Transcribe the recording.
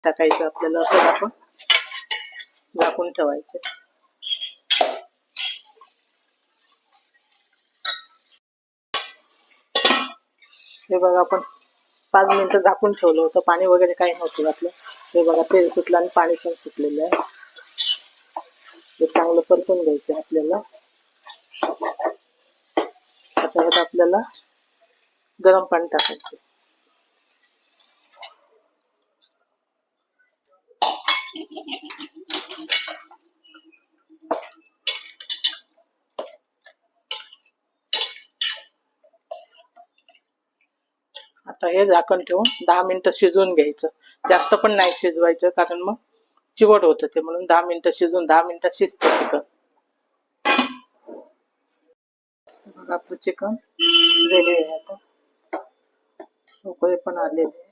टाकायचं आपल्याला, असं आपण झाकून ठेवायचं. हे बघा आपण 5 मिनिटं झाकून ठेवलं होतं, पाणी वगैरे काही नव्हतं घातलं. हे बघा तेल सुटलं आणि पाणी पण सुटलेलं आहे. हे चांगलं परतून घ्यायचं आपल्याला. आता आपल्याला गरम पाणी टाकायचं. आता हे झाकण ठेवून 10 मिनिटं शिजवून घ्यायचं. जास्त पण नाही शिजवायचं, कारण मग चिवट होतं ते, म्हणून 10 मिनिटं शिजून 10 मिनिटात शिजतं चिकन. बघा आपलं चिकन रेडी आहे. आता उकळे पण आलेले.